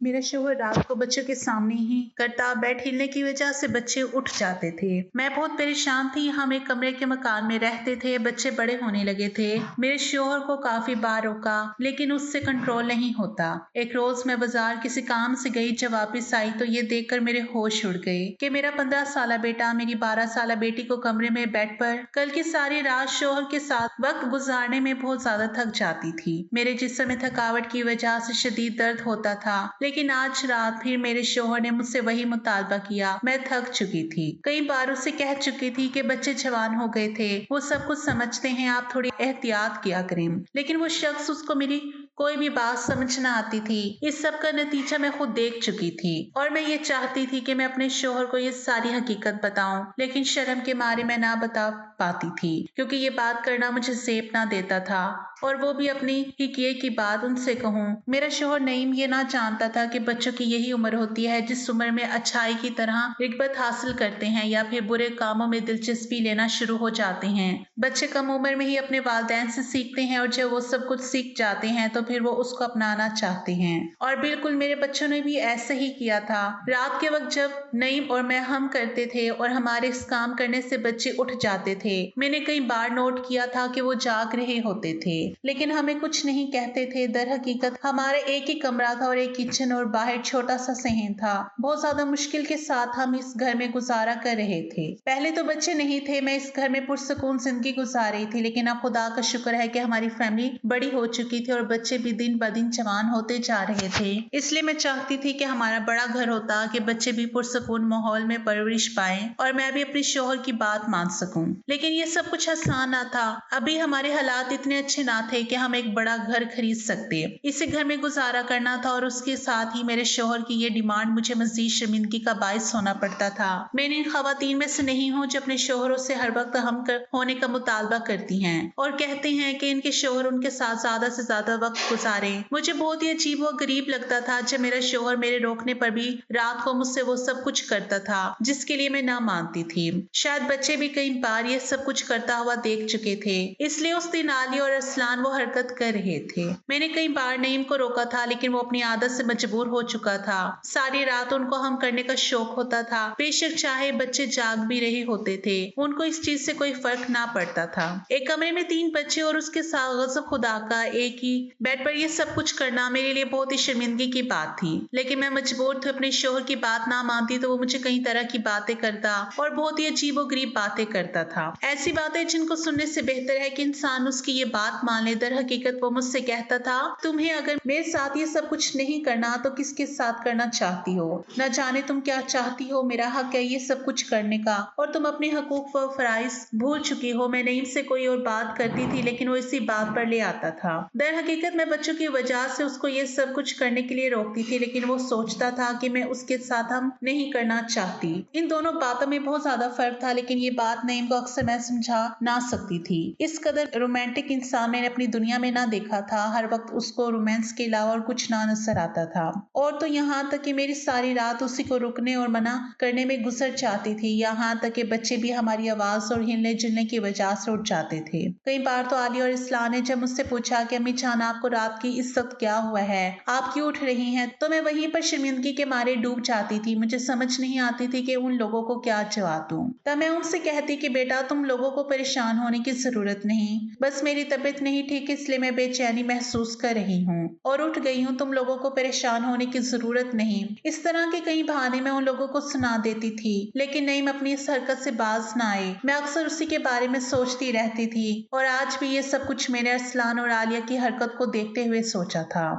मेरा शौहर रात को बच्चों के सामने ही करता बेड हिलने की वजह से बच्चे उठ जाते थे। मैं बहुत परेशान थी। हम एक कमरे के मकान में रहते थे, बच्चे बड़े होने लगे थे। मेरे शौहर को काफी बार रोका लेकिन उससे कंट्रोल नहीं होता। एक रोज मैं बाजार किसी काम से गई, जब वापिस आई तो ये देखकर मेरे होश उड़ गए कि मेरा 15 साल बेटा मेरी 12 साल बेटी को कमरे में बेड पर कल की सारी रात शौहर के साथ वक्त गुजारने में बहुत ज्यादा थक जाती थी। मेरे जिस्म में थकावट की वजह से शदीद दर्द होता था, लेकिन आज रात फिर मेरे शौहर ने मुझसे वही मुतालबा किया। मैं थक चुकी थी, कई बार उससे कह चुकी थी कि बच्चे जवान हो गए थे, वो सब कुछ समझते हैं, आप थोड़ी एहतियात किया करें। लेकिन वो शख्स, उसको मेरी कोई भी बात समझ ना आती थी। इस सब का नतीजा मैं खुद देख चुकी थी और मैं ये चाहती थी कि मैं अपने शौहर को ये सारी हकीकत बताऊं, लेकिन शर्म के मारे मैं ना बता पाती थी, क्योंकि ये बात करना मुझे ज़ेब ना देता था और वो भी अपनी ही किए की बात उनसे कहूँ। मेरा शौहर नईम ये ना जानता था कि बच्चों की यही उम्र होती है जिस उम्र में अच्छाई की तरह रिगबत हासिल करते हैं या फिर बुरे कामों में दिलचस्पी लेना शुरू हो जाते हैं। बच्चे कम उम्र में ही अपने वालिदैन से सीखते हैं और जब वो सब कुछ सीख जाते हैं तो फिर वो उसको अपनाना चाहते हैं। और बिल्कुल मेरे बच्चों ने भी ऐसा ही किया था। रात के वक्त जब नईम और मैं हम करते थे और हमारे इस काम करने से बच्चे उठ जाते थे, मैंने कई बार नोट किया था कि वो जाग रहे होते थे लेकिन हमें कुछ नहीं कहते थे। दर हकीकत हमारा एक ही कमरा था और एक किचन और बाहर छोटा सा सहन था। बहुत ज्यादा मुश्किल के साथ हम इस घर में गुजारा कर रहे थे। पहले तो बच्चे नहीं थे, मैं इस घर में पुरसकून जिंदगी गुजार रही थी, लेकिन अब खुदा का शुक्र है कि हमारी फैमिली बड़ी हो चुकी थी और बच्चे भी दिन ब दिन जवान होते जा रहे थे। इसलिए मैं चाहती थी कि हमारा बड़ा घर होता कि बच्चे भी पुरसकून माहौल में परवरिश पाएं और मैं भी अपने शौहर की बात मान सकूं। लेकिन ये सब कुछ आसान ना था। अभी हमारे हालात इतने अच्छे ना थे कि हम एक बड़ा घर खरीद सकते। इसी घर में गुजारा करना था और उसके साथ ही मेरे शौहर की ये डिमांड मुझे मजीद शर्मिंदगी का बायस होना पड़ता था। मैं इन खवातीन में से नहीं हूँ जो अपने शौहरों से हर वक्त हम होने का मुतालबा करती हैं और कहते हैं कि इनके शौहर उनके साथ ज्यादा से ज्यादा वक्त गुजारे। मुझे बहुत ही अजीब व गरीब लगता था जब मेरा शौहर मेरे रोकने पर भी रात को मुझसे वो सब कुछ करता था जिसके लिए मैं ना मानती थी। शायद बच्चे भी कई बार ये सब कुछ करता हुआ देख चुके थे, इसलिए उस दिन आली और असलान वो हरकत कर रहे थे। मैंने कई बार नईम को रोका था लेकिन वो अपनी आदत से मजबूर हो चुका था। सारी रात उनको हम करने का शौक होता था, बेशक चाहे बच्चे जाग भी रहे होते थे, उनको इस चीज से कोई फर्क ना पड़ता था। एक कमरे में 3 बच्चे और उसके साथ गज़ब खुदा का एक ही बेड पर ये सब कुछ करना मेरे लिए बहुत ही शर्मिंदगी की बात थी। लेकिन मैं मजबूर थी, अपने शौहर की बात ना मानती तो वो मुझे कई तरह की बातें करता और बहुत ही अजीब व गरीब बातें करता था। ऐसी बातें जिनको सुनने से बेहतर है कि इंसान उसकी ये बात मान ले। दर हकीकत वो मुझसे कहता था, तुम्हें अगर मेरे साथ ये सब कुछ नहीं करना तो किसके साथ करना चाहती हो? न जाने तुम क्या चाहती हो, मेरा हक है ये सब कुछ करने का और तुम अपने हकूक व फराइज भूल चुकी हो। मैं नईम से कोई और बात करती थी लेकिन वो इसी बात पर ले आता था। दर हकीकत मैं बच्चों की वजह से उसको ये सब कुछ करने के लिए रोकती थी, लेकिन वो सोचता था कि मैं उसके साथ हम नहीं करना चाहती। इन दोनों बातों में बहुत ज्यादा फर्क था, लेकिन ये बात नईम को अक्सर मैं समझा ना सकती थी। इस कदर रोमांटिक इंसान मैंने अपनी दुनिया में ना देखा था। हर वक्त उसको रोमांस के अलावा और कुछ ना नजर आता था। और तो यहाँ तक कि मेरी सारी रात उसी को रुकने और मना करने में गुजर जाती थी। यहाँ तक कि बच्चे भी हमारी आवाज और हिलने जुलने की वजह से उठ जाते थे। कई बार तो आली और इस्लाम ने जब मुझसे पूछा कि अम्मी जान आपको रात की इस वक्त क्या हुआ है, आप क्यों उठ रही हैं, तो मैं वहीं पर शर्मिंदगी के मारे डूब जाती थी। मुझे समझ नहीं आती थी कि उन लोगों को क्या जवाब दूं। तब मैं उनसे कहती कि बेटा तुम लोगों को परेशान होने की जरूरत नहीं, बस मेरी तबीयत नहीं ठीक इसलिए मैं बेचैनी महसूस कर रही हूँ और उठ गई हूँ, तुम लोगों को परेशान होने की जरूरत नहीं। इस तरह के कई बहाने मैं उन लोगों को सुना देती थी, लेकिन नईम अपनी इस हरकत से बाज ना आए। मैं अक्सर उसी के बारे में सोचती रहती थी और आज भी ये सब कुछ मैंने अरसलान और आलिया की हरकत को देखते हुए सोचा था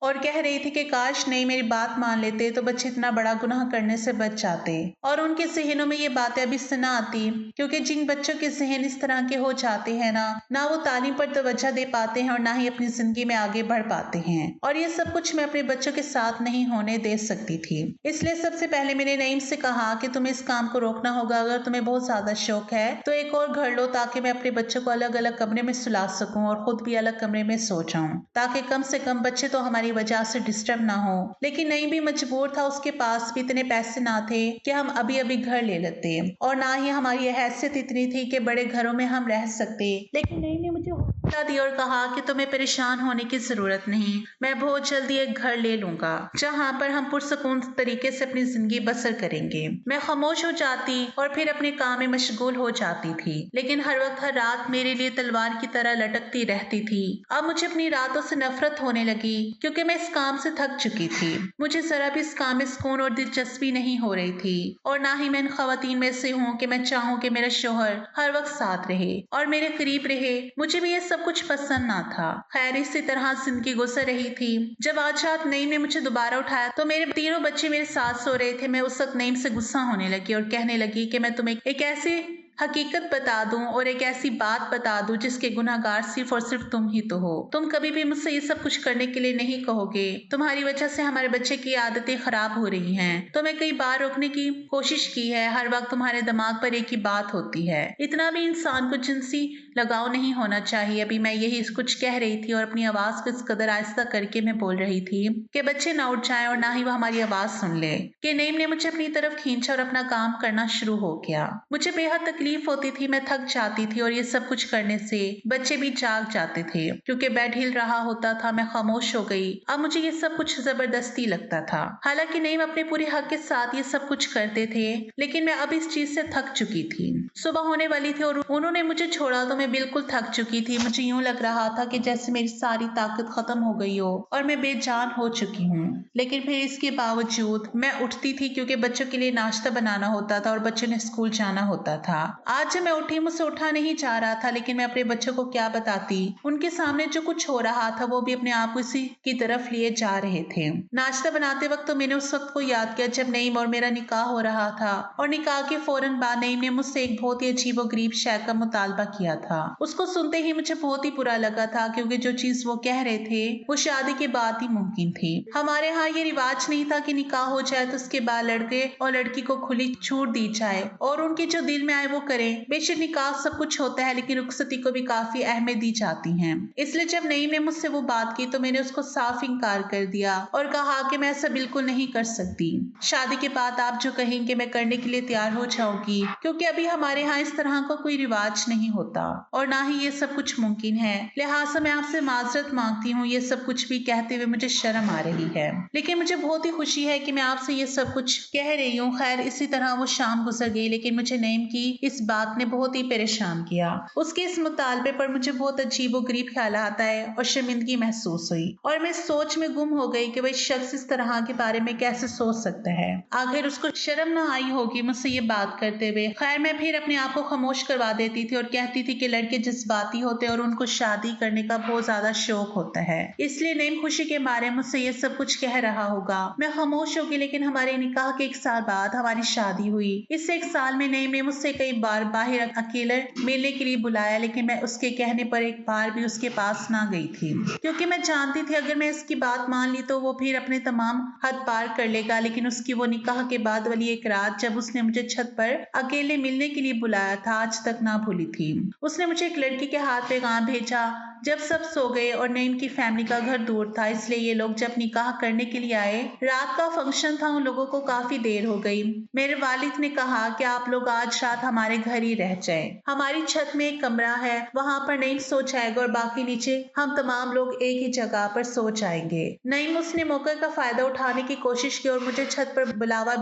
और कह रही थी कि काश नहीं मेरी बात मान लेते तो बच्चे इतना बड़ा गुनाह करने से बच जाते और उनके जहनों में ये बातें अभी से ना आती, क्योंकि जिन बच्चों के जहन इस तरह के हो जाते हैं ना वो तालीम पर तवज्जो दे पाते हैं और ना ही अपनी जिंदगी में आगे बढ़ पाते हैं। और ये सब कुछ मैं अपने बच्चों के साथ नहीं होने दे सकती थी। इसलिए सबसे पहले मैंने नईम से कहा कि तुम्हें इस काम को रोकना होगा। अगर तुम्हें बहुत ज्यादा शौक है तो एक और घर लो ताकि मैं अपने बच्चों को अलग अलग कमरे में सुला सकूं और खुद भी अलग कमरे में सो जाऊं, ताकि कम से कम बच्चे तो हमारी वजह से डिस्टर्ब ना हो। लेकिन नहीं भी मजबूर था, उसके पास भी इतने पैसे ना थे कि हम अभी अभी घर ले लेते और ना ही हमारी हैसियत इतनी थी कि बड़े घरों में हम रह सकते। लेकिन नहीं ने मुझे बता दिया और कहा कि तुम्हें परेशान होने की जरूरत नहीं, मैं बहुत जल्दी एक घर ले लूंगा जहाँ पर हम पुरसकून तरीके से अपनी जिंदगी बसर करेंगे। मैं खामोश हो जाती और फिर अपने काम में मशगूल हो जाती थी, लेकिन हर वक्त हर रात मेरे लिए तलवार की तरह लटकती रहती थी। अब मुझे अपनी रातों से नफरत होने लगी क्योंकि मैं इस काम से थक चुकी थी। मुझे जरा भी इस काम में सुकून और दिलचस्पी नहीं हो रही थी, और ना ही मैं इन खवातीन में से हूँ कि मैं चाहूँ कि मेरा शोहर हर वक्त साथ रहे और मेरे करीब रहे। मुझे भी ये सब कुछ पसंद ना था। खैर, इसी तरह जिंदगी गुजर रही थी। जब आज रात नईम ने मुझे दोबारा उठाया तो मेरे तीनों बच्चे मेरे साथ सो रहे थे। मैं उस वक्त नईम से गुस्सा होने लगी और कहने लगी कि मैं तुम्हें एक ऐसी हकीकत बता दूं और एक ऐसी बात बता दूं जिसके गुनाहगार सिर्फ और सिर्फ तुम ही तो हो। तुम कभी भी मुझसे ये सब कुछ करने के लिए नहीं कहोगे। तुम्हारी वजह से हमारे बच्चे की आदतें खराब हो रही हैं। तो मैं कई बार रोकने की कोशिश की है, हर वक्त तुम्हारे दिमाग पर एक ही बात होती है। इतना भी इंसान को जिनसी लगाव नहीं होना चाहिए। अभी मैं यही कुछ कह रही थी और अपनी आवाज को इस कदर आहिस्ता करके मैं बोल रही थी कि बच्चे ना उठ जाएं और ना ही वो हमारी आवाज सुन ले कि नईम ने मुझे अपनी तरफ खींचा और अपना काम करना शुरू हो गया। मुझे बेहद तकलीफ होती थी, मैं थक जाती थी और ये सब कुछ करने से बच्चे भी जाग जाते थे। क्योंकि बेड हिल रहा होता था, मैं खामोश हो गई। अब मुझे ये सब कुछ जबरदस्ती लगता था। हालांकि नईम अपने पूरे हक के साथ ये सब कुछ करते थे, लेकिन मैं अब इस चीज से थक चुकी थी। सुबह होने वाली थी और उन्होंने मुझे छोड़ा तो मैं बिल्कुल थक चुकी थी। मुझे यूं लग रहा था कि जैसे मेरी सारी ताकत खत्म हो गई हो और मैं बेजान हो चुकी हूँ। लेकिन फिर इसके बावजूद मैं उठती थी क्योंकि बच्चों के लिए नाश्ता बनाना होता था और बच्चों ने स्कूल जाना होता था। आज जब मैं उठी, मुझसे उठा नहीं जा रहा था, लेकिन मैं अपने बच्चों को क्या बताती। उनके सामने जो कुछ हो रहा था वो भी अपने आप इसी की तरफ लिए जा रहे थे। नाश्ता बनाते वक्त तो मैंने उस वक्त को याद किया जब नईम और मेरा निकाह हो रहा था, और निकाह के फौरन बाद नईम ने मुझसे एक बहुत ही अजीबोगरीब शय का मुतालबा किया था। उसको सुनते ही मुझे बहुत ही बुरा लगा था, क्योंकि जो चीज वो कह रहे थे वो शादी के बाद ही मुमकिन थी। हमारे यहाँ ये रिवाज नहीं था कि निकाह हो जाए तो उसके बाद लड़के और लड़की को खुली छूट दी जाए और उनके जो दिल में आए वो करें। बेशक निकाह सब कुछ होता है, लेकिन रुखसती को भी काफी अहमियत दी जाती है। इसलिए जब नईम ने मुझसे वो बात की तो मैंने उसको साफ इनकार कर दिया और कहा कि मैं ऐसा बिल्कुल नहीं कर सकती। शादी के बाद आप जो कहेंगे मैं करने के लिए तैयार हो जाऊंगी, क्योंकि अभी हमारे यहाँ इस तरह का कोई रिवाज नहीं होता और ना ही ये सब कुछ मुमकिन है। लिहाजा मैं आपसे माजरत मांगती हूँ। ये सब कुछ भी कहते हुए मुझे शर्म आ रही है, लेकिन मुझे बहुत ही खुशी है कि मैं आपसे ये सब कुछ कह रही हूँ। खैर, इसी तरह वो शाम गुजर गई, लेकिन मुझे नईम की इस बात ने बहुत ही परेशान किया। उसके इस मुतालबे पर मुझे बहुत अजीबोगरीब ख्याल आता है और शर्मिंदगी महसूस हुई, और मैं सोच में गुम हो गई कि वह शख्स इस तरह के बारे में कैसे सोच सकता है। आखिर उसको शर्म ना आई होगी मुझसे ये बात करते हुए। खैर, मैं फिर अपने आप को खामोश करवा देती थी और कहती थी कि लड़के जज्बाती होते हैं और उनको शादी करने का बहुत ज्यादा शौक होता है, इसलिए नईम खुशी के मारे मुझसे ये सब कुछ कह रहा होगा। मैं खामोश होगी, लेकिन हमारे निकाह के 1 साल बाद हमारी शादी हुई। इस 1 साल में नईम ने मुझसे कई बार बाहर अकेले मिलने के लिए बुलाया, लेकिन मैं उसके कहने पर एक बार भी उसके पास ना गई थी, क्योंकि मैं जानती थी अगर मैं इसकी बात मान ली तो वो फिर अपने तमाम हद पार कर लेगा। लेकिन उसकी वो निकाह के बाद वाली एक रात जब उसने मुझे छत पर अकेले मिलने के लिए बुलाया था, आज तक ना भूली थी। उसने मुझे एक लड़की के हाथ पैगाम भेजा जब सब सो गए और नईम की फैमिली का घर दूर था, इसलिए ये लोग जब निकाह करने के लिए आए, रात का फंक्शन था, उन लोगों को काफी देर हो गई। मेरे वालिद ने कहा कि आप लोग आज रात हमारे घर ही रह जाएं। हमारी छत में एक कमरा है, वहां पर नईम सो जाएगा और बाकी नीचे हम तमाम लोग एक ही जगह पर सो जाएंगे। नईम उसने मौके का फायदा उठाने की कोशिश की और मुझे छत पर बुलावा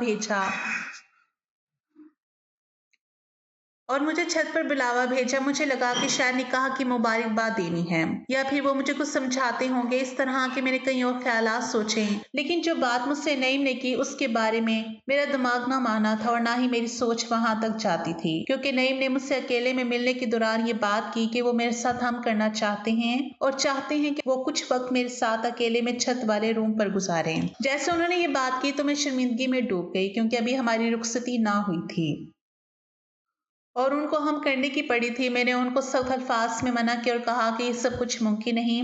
भेजा मुझे लगा कि शायद निकाह की मुबारकबाद देनी है, या फिर वो मुझे कुछ समझाते होंगे। इस तरह के मैंने कई और ख्यालात सोचे, लेकिन जो बात मुझसे नईम ने की उसके बारे में मेरा दिमाग ना माना था और ना ही मेरी सोच वहां तक जाती थी, क्योंकि नईम ने मुझसे अकेले में मिलने के दौरान ये बात की कि वो मेरे साथ हम करना चाहते हैं और चाहते हैं कि वो कुछ वक्त मेरे साथ अकेले में छत वाले रूम पर गुजारें। जैसे उन्होंने ये बात की तो मैं शर्मिंदगी में डूब गई, क्योंकि अभी हमारी रुखसती ना हुई थी और उनको हम करने की पड़ी थी। मैंने उनको सख्त अल्फाज में मना किया और कहा कि ये सब कुछ मुमकिन नहीं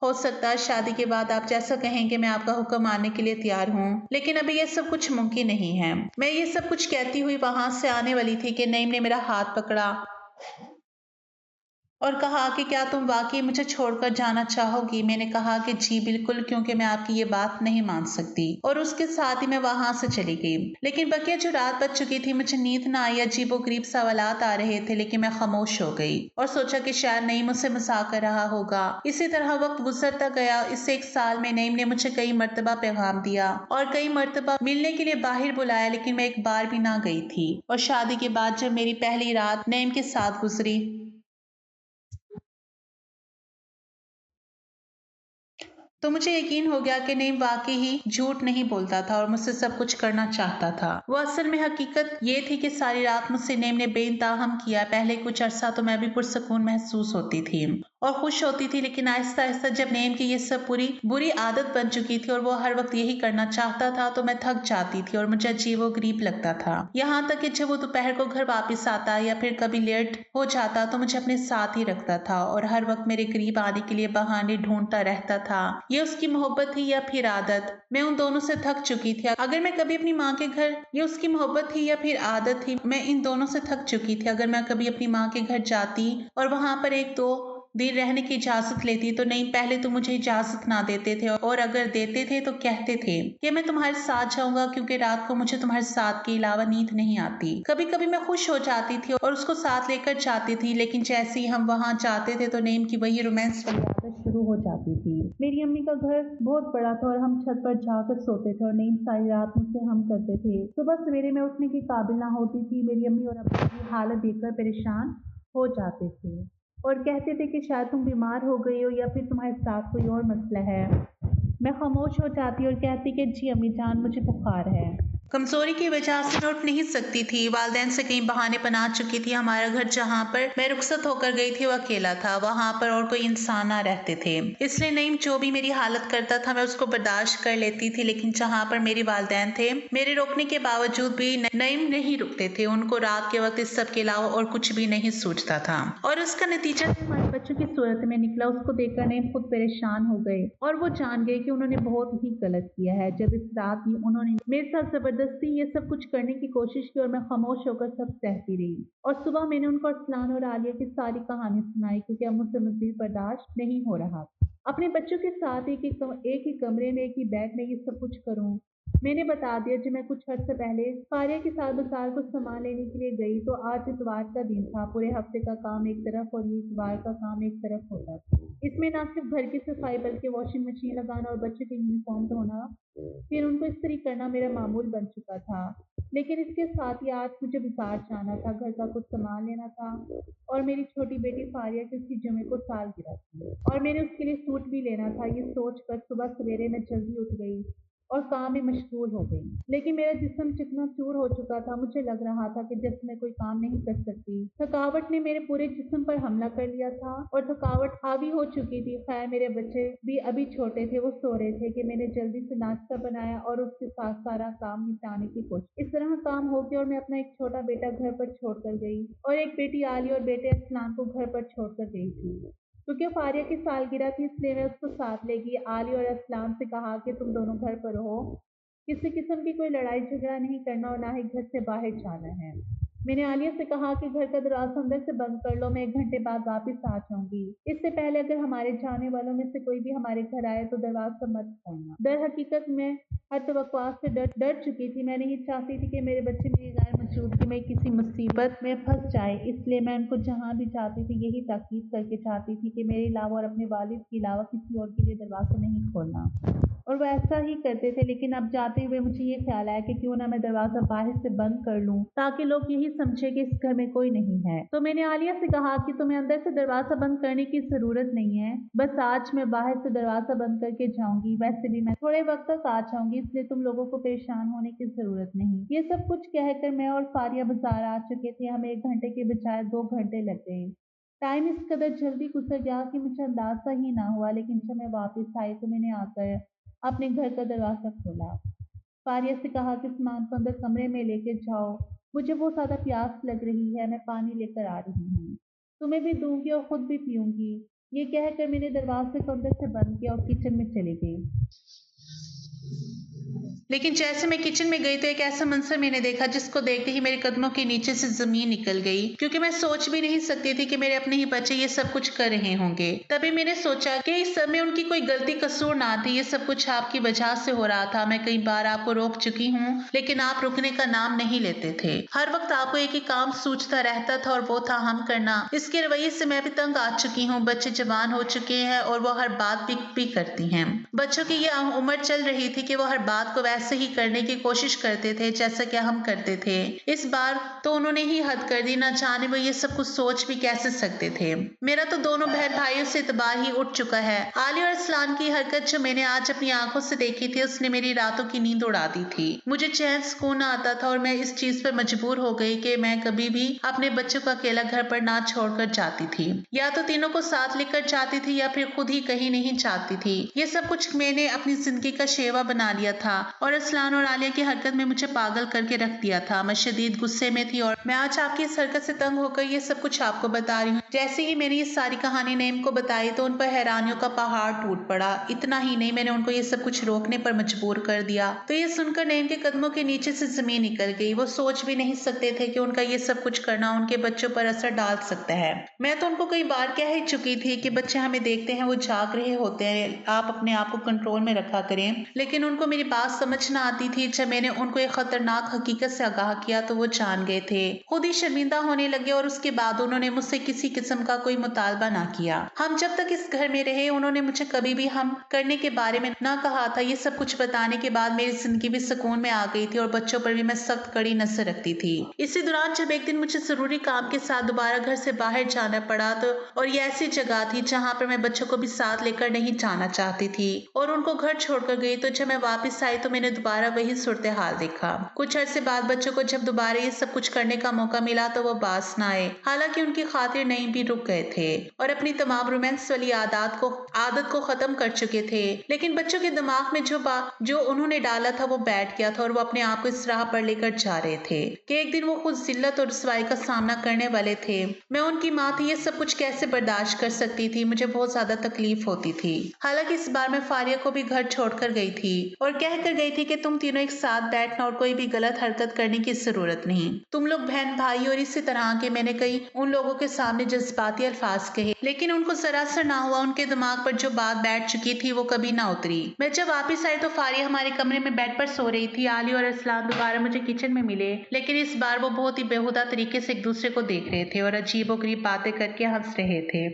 हो सकता। शादी के बाद आप जैसा कहेंगे मैं आपका हुक्म मानने के लिए तैयार हूँ, लेकिन अभी ये सब कुछ मुमकिन नहीं है। मैं ये सब कुछ कहती हुई वहां से आने वाली थी कि नईम ने मेरा हाथ पकड़ा और कहा कि क्या तुम वाकई मुझे छोड़कर जाना चाहोगी? मैंने कहा कि जी बिल्कुल, क्योंकि मैं आपकी ये बात नहीं मान सकती। और उसके साथ ही मैं वहां से चली गई। लेकिन बकिया जो रात बज चुकी थी, मुझे नींद ना आई, अजीबोगरीब सवालात आ रहे थे, लेकिन मैं खामोश हो गई और सोचा कि शायद नईम मुझसे मजाक कर रहा होगा। इसी तरह वक्त गुजरता गया। इस एक साल में नईम ने मुझे कई मर्तबा पैगाम दिया और कई मर्तबा मिलने के लिए बाहर बुलाया, लेकिन मैं एक बार भी ना गई थी। और शादी के बाद जब मेरी पहली रात नईम के साथ गुजरी, तो मुझे यकीन हो गया कि नईम वाकई ही झूठ नहीं बोलता था और मुझसे सब कुछ करना चाहता था। वो असल में हकीकत ये थी कि सारी रात मुझसे नईम ने बेइंतहा किया। पहले कुछ अरसा तो मैं भी पुरसकून महसूस होती थी और खुश होती थी, लेकिन आहिस्ता आहिस्ता जब नेम की ये सब पूरी बुरी आदत बन चुकी थी और वो हर वक्त यही करना चाहता था, तो मैं थक जाती थी और मुझे अजीबो गरीब लगता था। यहाँ तक कि जब वो दोपहर को घर वापस आता या फिर कभी लेट हो जाता तो मुझे अपने साथ ही रखता था और हर वक्त मेरे करीब आने के लिए बहाने ढूंढता रहता था। ये उसकी मोहब्बत थी या फिर आदत? मैं उन दोनों से थक चुकी थी। अगर मैं कभी अपनी माँ के घर, ये उसकी मोहब्बत थी या फिर आदत थी? मैं इन दोनों से थक चुकी थी। अगर मैं कभी अपनी माँ के घर जाती और वहां पर एक दो दिन रहने की इजाजत लेती, तो नहीं, पहले तो मुझे इजाजत ना देते थे और अगर देते थे तो कहते थे कि मैं तुम्हारे साथ जाऊंगा, क्योंकि रात को मुझे तुम्हारे साथ के अलावा नींद नहीं आती। कभी कभी मैं खुश हो जाती थी और उसको साथ लेकर जाती थी, लेकिन जैसे ही हम वहां जाते थे तो नेम की वही रोमांस वाली आदत शुरू हो जाती थी। मेरी अम्मी का घर बहुत बड़ा था और हम छत पर जाकर सोते थे और नींद सारी रात मुझसे हम करते थे। सुबह सवेरे में उठने की काबिल ना होती थी। मेरी अम्मी और अब्बा की हालत देखकर परेशान हो जाते थे और कहते थे कि शायद तुम बीमार हो गई हो या फिर तुम्हारे साथ कोई और मसला है। मैं खामोश हो जाती और कहती कि जी अम्मी जान, मुझे बुखार है। कमजोरी की वजह से मैं उठ नहीं सकती थी। वालदैन से कई बहाने बना चुकी थी। हमारा घर जहाँ पर मैं रुखसत होकर गई थी वो अकेला था। वहां पर और कोई इंसान ना रहते थे, इसलिए नईम जो भी मेरी हालत करता था मैं उसको बर्दाश्त कर लेती थी। लेकिन जहाँ पर मेरे वालदैन थे, मेरे रोकने के बावजूद भी नईम नहीं रुकते थे। उनको रात के वक्त इस सब के अलावा और कुछ भी नहीं सूझता था और उसका नतीजा हमारे बच्चों की सूरत में निकला। उसको देखकर नईम खुद परेशान हो गए और वो जान गए कि उन्होंने बहुत ही गलत किया है। जब इस रात ही उन्होंने मेरे साथ जबरदस्ती ये सब कुछ करने की कोशिश की और मैं खामोश होकर सब सहती रही। और सुबह मैंने उनको अरसलान और आलिया की सारी कहानी सुनाई, क्योंकि अब मुझसे मजीद बर्दाश्त नहीं हो रहा। अपने बच्चों के साथ एक ही कमरे में, एक ही बेड में ये सब कुछ करूं। मैंने बता दिया कि मैं कुछ अर्से पहले फारिया के साथ बाजार को सामान लेने के लिए गई, तो आज इतवार का दिन था। पूरे हफ्ते का काम एक तरफ और ये इतवार का काम एक तरफ होता था। इसमें ना सिर्फ घर की सफाई बल्कि वॉशिंग मशीन लगाना और बच्चों की यूनिफॉर्म धोना, फिर उनको इस्त्री करना मेरा मामूल बन चुका था। लेकिन इसके साथ ही आज मुझे बाजार जाना था, घर का कुछ सामान लेना था और मेरी छोटी बेटी फारिया की उसकी जुमे को सालगिरह थी और मैंने उसके लिए सूट भी लेना था। ये सोच कर सुबह सवेरे मैं जल्दी उठ गई और काम में मशगूल हो गई। लेकिन मेरा जिस्म चिकना चूर हो चुका था। मुझे लग रहा था कि जैसे मैं कोई काम नहीं कर सकती। थकावट ने मेरे पूरे जिस्म पर हमला कर लिया था और थकावट हावी हो चुकी थी। खैर मेरे बच्चे भी अभी छोटे थे, वो सो रहे थे कि मैंने जल्दी से नाश्ता बनाया और उसके साथ सारा काम निपटाने की कोशिश। इस तरह काम हो गया और मैं अपना एक छोटा बेटा घर पर छोड़कर गई और एक बेटी आली और बेटे असलान को घर पर छोड़कर गई थी। क्योंकि फारिया की सालगिरह थी, इसलिए मैं उसको साथ ले गई। आली और असलाम से कहा कि तुम दोनों घर पर रहो, किसी किस्म की कोई लड़ाई झगड़ा नहीं करना और ना ही घर से बाहर जाना है। मैंने आलिया से कहा कि घर का दरवाजा अंदर से बंद कर लो, मैं 1 घंटे बाद वापस आ जाऊंगी। इससे पहले अगर हमारे जाने वालों में से कोई भी हमारे घर आए तो दरवाजा मत खोलना। दर हकीकत मैं हर तवक्कुआत से डर चुकी थी। मैं नहीं चाहती थी कि मेरे बच्चे मेरी गैर मौजूदगी में किसी मुसीबत में फंस जाए, इसलिए मैं उनको जहाँ भी चाहती थी यही ताकीद करके चाहती थी कि मेरे अलावा और अपने वालिद के अलावा किसी और के लिए दरवाजा नहीं खोलना। और वो ऐसा ही करते थे। लेकिन अब जाते हुए मुझे ये ख्याल आया कि क्यों ना मैं दरवाजा बाहर से बंद कर लूं, ताकि लोग यही समझे कि इस घर में कोई नहीं है। तो मैंने आलिया से कहा कि तुम्हें अंदर से दरवाजा बंद करने की जरूरत नहीं है, बस आज मैं बाहर से दरवाजा बंद करके जाऊंगी। वैसे भी मैं थोड़े वक्त तक आ जाऊंगी, इसलिए तुम लोगों को परेशान होने की जरूरत नहीं। ये सब कुछ कहकर मैं और फारिया बाजार आ चुके थे। हमें 1 घंटे के बजाय 2 घंटे लग गए। टाइम इस कदर जल्दी गुजर गया कि मुझे अंदाजा ही ना हुआ। लेकिन जब मैं वापस आई तो मैंने आकर अपने घर का दरवाजा खोला। फारिया से कहा कि सामान को अंदर कमरे में लेके जाओ, मुझे बहुत ज्यादा प्यास लग रही है, मैं पानी लेकर आ रही हूँ, तुम्हें भी दूंगी और खुद भी पीऊंगी। ये कहकर मैंने दरवाजे को अंदर से बंद किया और किचन में चली गई। लेकिन जैसे मैं किचन में गई तो एक ऐसा मंजर मैंने देखा जिसको देखते ही मेरे कदमों के नीचे से जमीन निकल गई, क्योंकि मैं सोच भी नहीं सकती थी कि मेरे अपने ही बच्चे ये सब कुछ कर रहे होंगे। तभी मैंने सोचा कि इस समय उनकी कोई गलती कसूर ना थी, ये सब कुछ आपकी वजह से हो रहा था। मैं कई बार आपको रोक चुकी हूँ, लेकिन आप रुकने का नाम नहीं लेते थे। हर वक्त आपको एक ही काम सूझता रहता था और वो था हम करना। इसके रवैये से मैं भी तंग आ चुकी हूँ। बच्चे जवान हो चुके हैं और वो हर बात भी करती हैं। बच्चों की ये उम्र चल रही थी कि वो हर बात को वैसे ही करने की कोशिश करते थे जैसा कि हम करते थे। इस बार तो उन्होंने ही हद कर दी, ना जाने वो ये सब कुछ सोच भी कैसे सकते थे। मेरा तो दोनों बहन भाइयों से इतबार ही उठ चुका है। आलिया और असलान की हरकत जो मैंने आज अपनी आंखों से देखी थी, उसने मेरी रातों की नींद उड़ा दी थी। मुझे चैन सुकून आता था और मैं इस चीज पर मजबूर हो गई कि मैं कभी भी अपने बच्चों को अकेला घर पर ना छोड़कर जाती थी। या तो तीनों को साथ लेकर जाती थी या फिर खुद ही कहीं नहीं जाती थी। ये सब कुछ मैंने अपनी जिंदगी का शेवा बना लिया था और असलान और आलिया की हरकत में मुझे पागल करके रख दिया था। मैं शदीद गुस्से में थी और मैं आज आपकी इस हरकत से तंग होकर ये सब कुछ आपको बता रही हूँ। जैसे ही मैंने ये सारी कहानी नईम को बताई तो उन पर हैरानियों का पहाड़ टूट पड़ा। इतना ही नहीं, मैंने उनको ये सब कुछ रोकने पर मजबूर कर दिया। तो ये सुनकर नईम के कदमों के नीचे से जमीन निकल गई। वो सोच भी नहीं सकते थे कि उनका ये सब कुछ करना उनके बच्चों पर असर डाल सकता है। मैं तो उनको कई बार कह ही चुकी थी कि बच्चे हमें देखते हैं, वो जाग रहे होते हैं, आप अपने आप को कंट्रोल में रखा करें। लेकिन उनको मेरी बात समझ ना आती थी। जब मैंने उनको एक खतरनाक हकीकत से आगाह किया तो वो जान गए थे। खुद ही शर्मिंदा होने लगे और उसके बाद उन्होंने मुझसे किसी किस्म का कोई मुतालबा ना किया। हम जब तक इस घर में रहे उन्होंने मुझे कभी भी हम करने के बारे में ना कहा था। ये सब कुछ बताने के बाद मेरी जिंदगी भी सुकून में आ गई थी और बच्चों पर भी मैं सख्त कड़ी नजर रखती थी। इसी दौरान जब एक दिन मुझे जरूरी काम के साथ दोबारा घर से बाहर जाना पड़ा तो और ये ऐसी जगह थी जहाँ पर मैं बच्चों को भी साथ लेकर नहीं जाना चाहती थी और उनको घर छोड़कर गई। तो जब मैं वापस आई तो मैंने दोबारा वही सूरत हाल देखा। कुछ अरसे बाद बच्चों को जब दोबारा ये सब कुछ करने का मौका मिला तो वो बास न आए। हालांकि उनकी खातिर नहीं भी रुक गए थे और अपनी तमाम रोमांस वाली आदत को खत्म कर चुके थे। लेकिन बच्चों के दिमाग में जो उन्होंने डाला था वो बैठ गया था और वो अपने आप को इस राह पर लेकर जा रहे थे कि एक दिन वो खुद जिल्लत और रुसवाई का सामना करने वाले थे। मैं उनकी माँ थी, ये सब कुछ कैसे बर्दाश्त कर सकती थी। मुझे बहुत ज्यादा तकलीफ होती थी। हालांकि इस बार मैं फारिया को भी घर छोड़कर गई थी और कह कर गई थी कि तुम तीनों एक साथ बैठना और कोई भी गलत हरकत करने की जरूरत नहीं। तुम लोग बहन भाई और इसी तरह के मैंने कई उन लोगों के सामने जज्बाती अल्फाज कहे, लेकिन उनको जरा असर ना हुआ। उनके दिमाग पर जो बात बैठ चुकी थी वो कभी ना उतरी। मैं जब वापिस आई तो फारिया हमारे कमरे में बेड पर सो रही थी। आली और असलान दोबारा मुझे किचन में मिले, लेकिन इस बार वो बहुत ही बेहुदा तरीके से एक दूसरे को देख रहे थे और अजीबोगरीब बातें करके हंस रहे थे।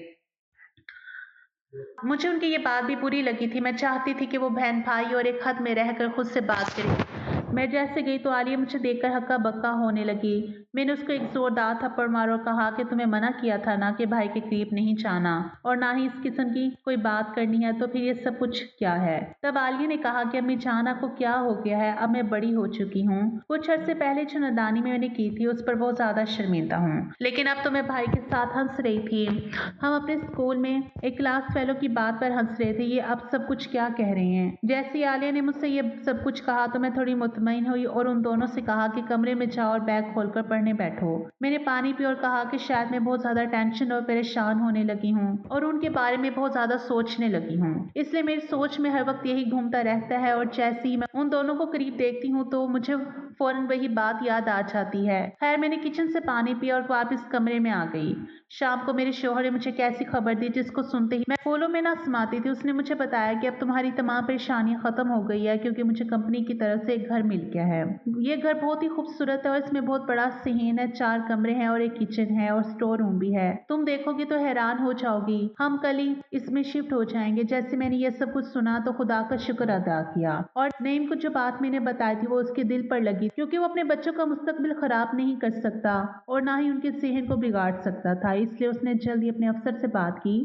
मुझे उनकी ये बात भी बुरी लगी थी। मैं चाहती थी कि वो बहन भाई और एक हद में रहकर खुद से बात करें। मैं जैसे गई तो आलिया मुझे देखकर हक्का बक्का होने लगी। मैंने उसको एक जोरदार थप्पड़ मारा और कहा कि तुम्हें मना किया था ना कि भाई के करीब नहीं जाना और ना ही इस किस्म की कोई बात करनी है, तो फिर ये सब कुछ क्या है। तब आलिया ने कहा कि अम्मी जान आपको क्या हो गया है, अब मैं बड़ी हो चुकी हूँ। कुछ अर्से पहले जो नादानी मैंने की थी उस पर बहुत ज्यादा शर्मिंदा हूँ, लेकिन अब तो मैं भाई के साथ हंस रही थी। हम अपने स्कूल में एक क्लास फेलो की बात पर हंस रहे थे। ये अब सब कुछ क्या कह रहे हैं। जैसे ही आलिया ने मुझसे ये सब कुछ कहा तो मैं थोड़ी मुतमईन हुई और उन दोनों से कहा कि कमरे में जाओ और बैग खोलकर पढ़ने बैठो। मैंने पानी पी और कहा कि शायद मैं बहुत ज्यादा टेंशन और परेशान होने लगी हूँ और उनके बारे में बहुत ज्यादा सोचने लगी हूँ, इसलिए मेरी सोच में हर वक्त यही घूमता रहता है और जैसे ही मैं उन दोनों को करीब देखती हूँ तो मुझे फौरन वही बात याद आ जाती है। खैर मैंने किचन से पानी पिया और वापस कमरे में आ गई। शाम को मेरे शोहर ने मुझे कैसी खबर दी जिसको सुनते ही मैं फूलों में ना समाती थी। उसने मुझे बताया कि अब तुम्हारी तमाम परेशानियां खत्म हो गई है क्योंकि मुझे कंपनी की तरफ से एक घर मिल गया है। ये घर बहुत ही खूबसूरत है और इसमें बहुत बड़ा सहन है, 4 कमरे हैं और एक किचन है और स्टोर रूम भी है। तुम देखोगी तो हैरान हो जाओगी। हम कल ही इसमें शिफ्ट हो जाएंगे। जैसे मैंने ये सब कुछ सुना तो खुदा का शुक्र अदा किया और नईम को जो बात मैंने बताई थी वो उसके दिल पर लगी, क्योंकि वो अपने बच्चों का मुस्तकबिल खराब नहीं कर सकता और ना ही उनके सेहन को बिगाड़ सकता था। इसलिए उसने जल्दी अपने अफसर से बात की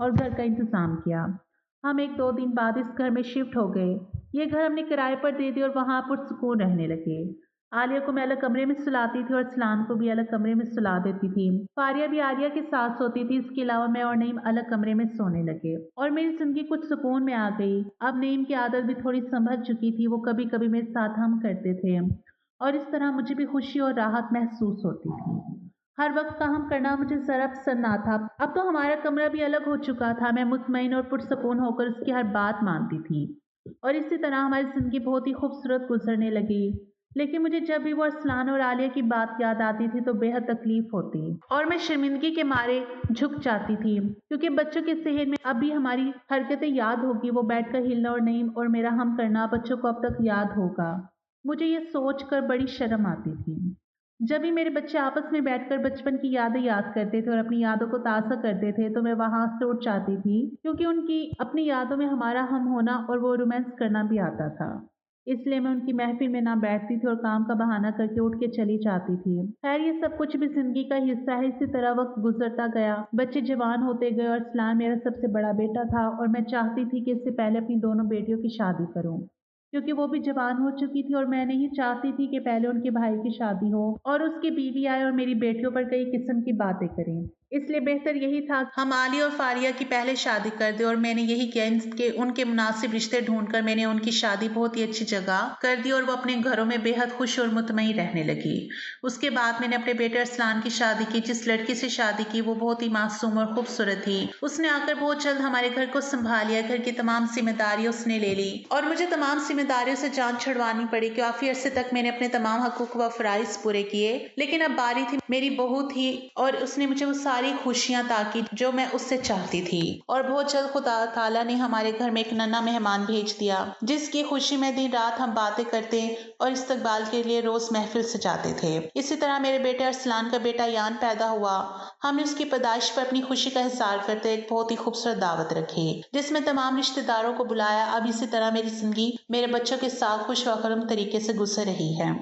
और घर का इंतजाम किया। हम 1-2 दिन बाद इस घर में शिफ्ट हो गए। ये घर हमने किराए पर दे दिया और वहां पुरसुकून रहने लगे। आलिया को मैं अलग कमरे में सुलाती थी और सलाम को भी अलग कमरे में सुला देती थी। फारिया भी आलिया के साथ सोती थी। इसके अलावा मैं और नईम अलग कमरे में सोने लगे और मेरी जिंदगी कुछ सुकून में आ गई। अब नईम की आदत भी थोड़ी संभल चुकी थी। वो कभी कभी मेरे साथ हम करते थे और इस तरह मुझे भी खुशी और राहत महसूस होती थी। हर वक्त काम करना मुझे जरा पसंद ना था। अब तो हमारा कमरा भी अलग हो चुका था। मैं मुतमईन और पुरसकून होकर उसकी हर बात मानती थी। और इसी तरह हमारी ज़िंदगी बहुत ही खूबसूरत गुज़रने लगी। लेकिन मुझे जब भी वो अरसलान और आलिया की बात याद आती थी तो बेहद तकलीफ़ होती और मैं शर्मिंदगी के मारे झुक जाती थी, क्योंकि बच्चों के ज़हन में अब भी हमारी हरकतें याद होगी, वो बैठकर हिलना और नईम और मेरा हम करना बच्चों को अब तक याद होगा। मुझे ये सोचकर बड़ी शर्म आती थी। जब भी मेरे बच्चे आपस में बैठकर बचपन की यादें याद करते थे और अपनी यादों को ताज़ा करते थे, तो मैं वहाँ से उठ जाती थी, क्योंकि उनकी अपनी यादों में हमारा हम होना और वो रोमांस करना भी आता था। इसलिए मैं उनकी महफ़िल में ना बैठती थी और काम का बहाना करके उठ के चली जाती थी। खैर, ये सब कुछ भी ज़िंदगी का हिस्सा है। इसी तरह वक़्त गुज़रता गया, बच्चे जवान होते गए और अरसलान मेरा सबसे बड़ा बेटा था और मैं चाहती थी कि इससे पहले अपनी दोनों बेटियों की शादी करूँ। क्योंकि वो भी जवान हो चुकी थी और मैं नहीं चाहती थी कि पहले उनके भाई की शादी हो और उसकी बीवी आए और मेरी बेटियों पर कई किस्म की बातें करें। इसलिए बेहतर यही था हम आलिया और फारिया की पहले शादी कर दें, और मैंने यही किया। इनके उनके मुनासिब रिश्ते ढूंढकर मैंने उनकी शादी बहुत ही अच्छी जगह कर दी और वो अपने घरों में बेहद खुश और मुतमईन रहने लगी। उसके बाद मैंने अपने बेटे अरसलान की शादी की। जिस लड़की से शादी की वो बहुत ही मासूम और खूबसूरत थी। उसने आकर बहुत जल्द हमारे घर को संभाल लिया। घर की तमाम जिम्मेदारियां उसने ले ली और मुझे तमाम जिम्मेदारियों से जान छुड़वानी पड़ी। काफी अरसे तक मैंने अपने तमाम हकूक व फराइज पूरे किए, लेकिन अब बारी थी मेरी बहू थी और उसने मुझे वो सारी खुशियां ताकि जो मैं उससे चाहती थी। और बहुत जल्द खुदा ताला ने हमारे घर में एक नन्हा मेहमान भेज दिया, जिसकी खुशी में दिन रात हम बातें करते और इस्तकबाल के लिए रोज महफिल सजाते थे। इसी तरह मेरे बेटे अरसलान का बेटा यान पैदा हुआ। हमने उसकी पैदाइश पर अपनी खुशी का इज़हार करते एक बहुत ही खूबसूरत दावत रखी, जिसमें तमाम रिश्तेदारों को बुलाया। अब इसी तरह मेरी जिंदगी मेरे बच्चों के साथ खुश व खुर्रम तरीके से गुजर रही है।